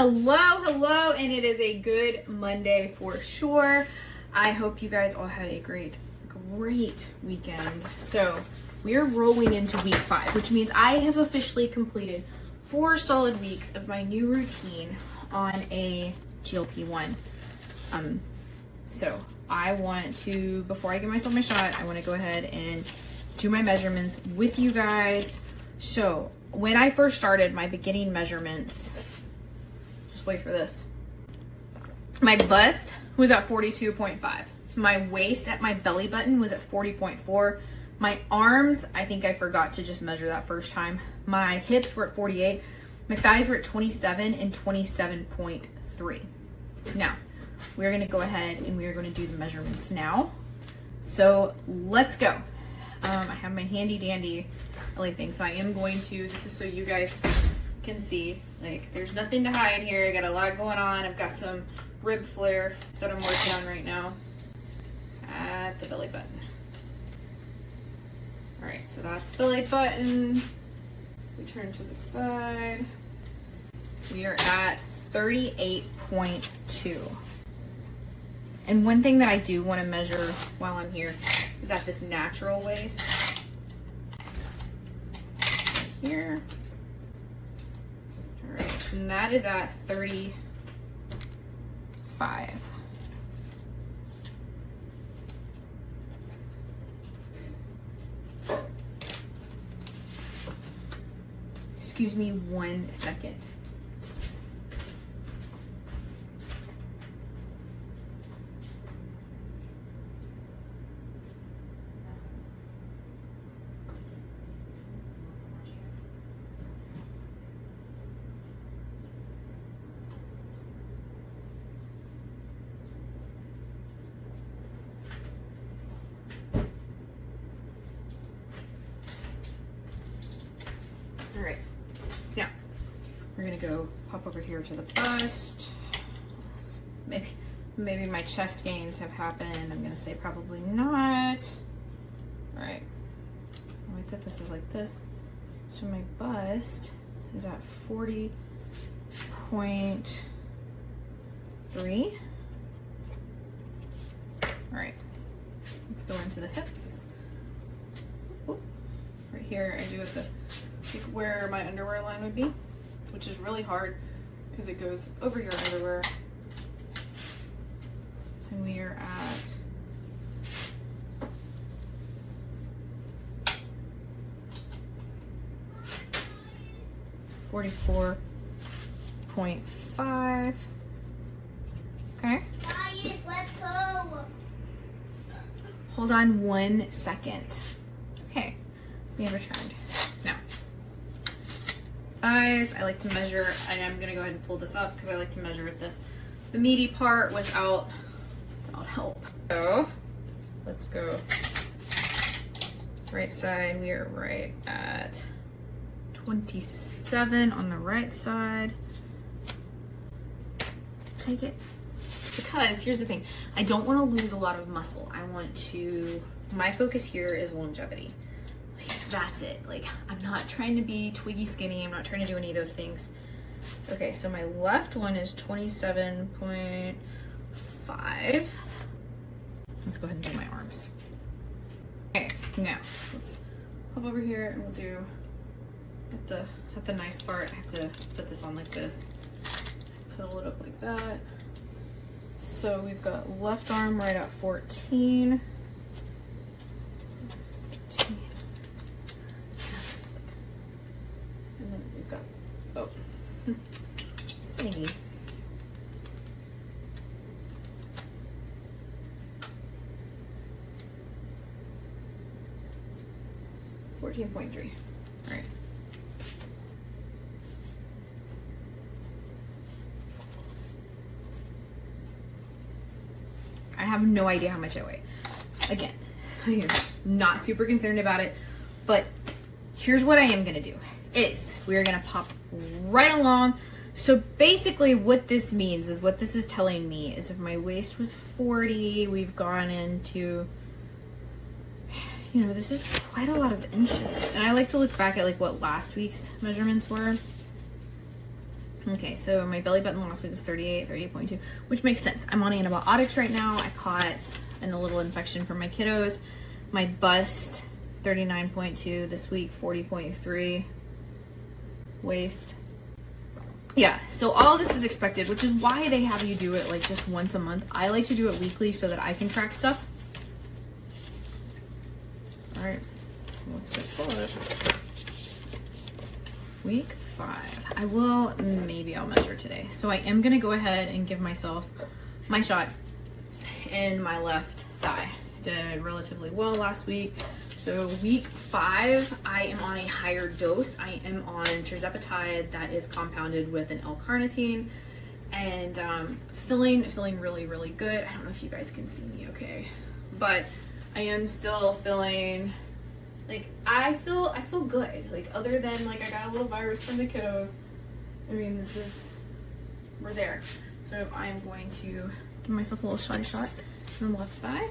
Hello, and it is a good Monday for sure. I hope you guys all had a great weekend. So we are rolling into week 5, which means I have officially completed 4 solid weeks of my new routine on a GLP-1. So I want to, before I give myself my shot, I want to go ahead and do my measurements with you guys. So when I first started my beginning measurements, just wait for this. My bust was at 42.5. My waist at my belly button was at 40.4. My arms, I think I forgot to just measure that first time. My hips were at 48. My thighs were at 27 and 27.3. Now, we're gonna go ahead and we are gonna do the measurements now. So let's go. I have my handy dandy thing, so I am going to, this is so you guys can see, like, there's nothing to hide here. I got a lot going on. I've got some rib flare that I'm working on right now at the belly button. All right, so that's belly button. We turn to the side. We are at 38.2. And one thing that I do want to measure while I'm here is at this natural waist. Right here. All right, and that is at 35. Excuse me 1 second. All right, now we're gonna go pop over here to the bust. Maybe my chest gains have happened. I'm gonna say probably not. All right, let me put this as like this. So my bust is at 40.3. All right, let's go into the hips. Oop. Right here, I do it like where my underwear line would be, which is really hard because it goes over your underwear. And we are at 44.5. Okay. Let's go. Hold on 1 second. Okay, we have returned. Now, thighs, I like to measure, and I'm gonna go ahead and pull this up because I like to measure the meaty part without help. So, let's go. Right side, we are right at 27 on the right side. Take it. Because here's the thing, I don't want to lose a lot of muscle. I want to, my focus here is longevity. Like, that's it. Like, I'm not trying to be Twiggy skinny. I'm not trying to do any of those things. Okay, so my left one is 27.5. Let's go ahead and do my arms. Okay, now let's hop over here and we'll do at the nice part. I have to put this on like this. Pull it up like that. So we've got left arm right at 14. And then we've got, oh, silly. $14.3. All right. I have no idea how much I weigh. Again, I'm not super concerned about it, but here's what I am gonna do is we're gonna pop right along. So basically what this means is, what this is telling me is if my waist was 40, we've gone into, you know, this is quite a lot of inches. And I like to look back at like what last week's measurements were. Okay, so my belly button last week was 38.2, which makes sense. I'm on antibiotics right now. I caught a little infection from my kiddos. My bust, 39.2 this week, 40.3 waist. Yeah, so all this is expected, which is why they have you do it like just once a month. I like to do it weekly so that I can track stuff. All right, let's get started. Week 5. I'll measure today. So I am gonna go ahead and give myself my shot in my left thigh. Did relatively well last week. So week 5, I am on a higher dose. I am on Tirzepatide that is compounded with an L-carnitine, and feeling really, really good. I don't know if you guys can see me okay, but I am still feeling like I feel good. Like other than like I got a little virus from the kiddos. I mean, we're there. So I am going to give myself a little shot in the left thigh.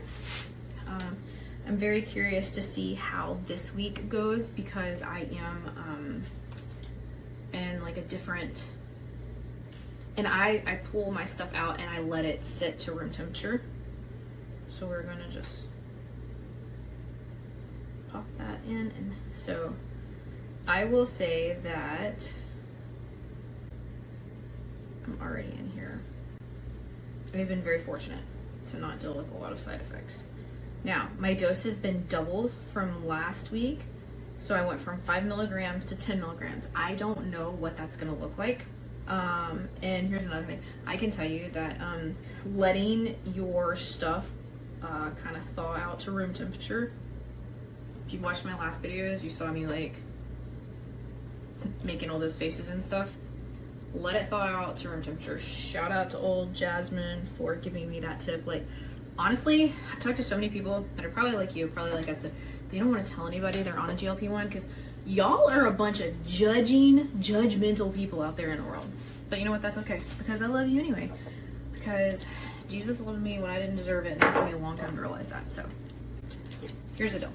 I'm very curious to see how this week goes because I am in like a different, and I pull my stuff out and I let it sit to room temperature. So we're gonna just pop that in, and so I will say that I'm already in here. I've been very fortunate to not deal with a lot of side effects. Now, my dose has been doubled from last week. So I went from 5 milligrams to 10 milligrams. I don't know what that's gonna look like. And here's another thing. I can tell you that letting your stuff kind of thaw out to room temperature. If you watched my last videos, you saw me like making all those faces and stuff. Let it thaw out to room temperature. Shout out to old Jasmine for giving me that tip. Like, honestly, I've talked to so many people that are probably like you, probably like us, that they don't want to tell anybody they're on a GLP-1 because y'all are a bunch of judgmental people out there in the world. But you know what? That's okay because I love you anyway. Because Jesus loved me when I didn't deserve it, and it took me a long time to realize that. So here's the deal.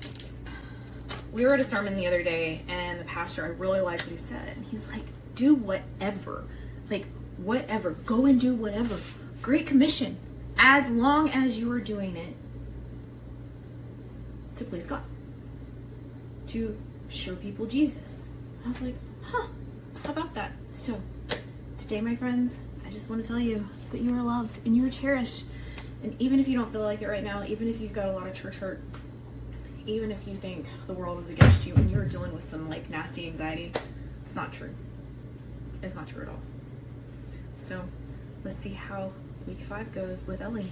We were at a sermon the other day, and the pastor, I really liked what he said. And he's like, do whatever. Like, whatever. Go and do whatever. Great Commission. As long as you are doing it to please God. To show people Jesus. I was like, huh, how about that? So, today, my friends, I just want to tell you that you are loved and you are cherished. And even if you don't feel like it right now, even if you've got a lot of church hurt, even if you think the world is against you and you're dealing with some like nasty anxiety, it's not true. It's not true at all. So let's see how week 5 goes with Ellie.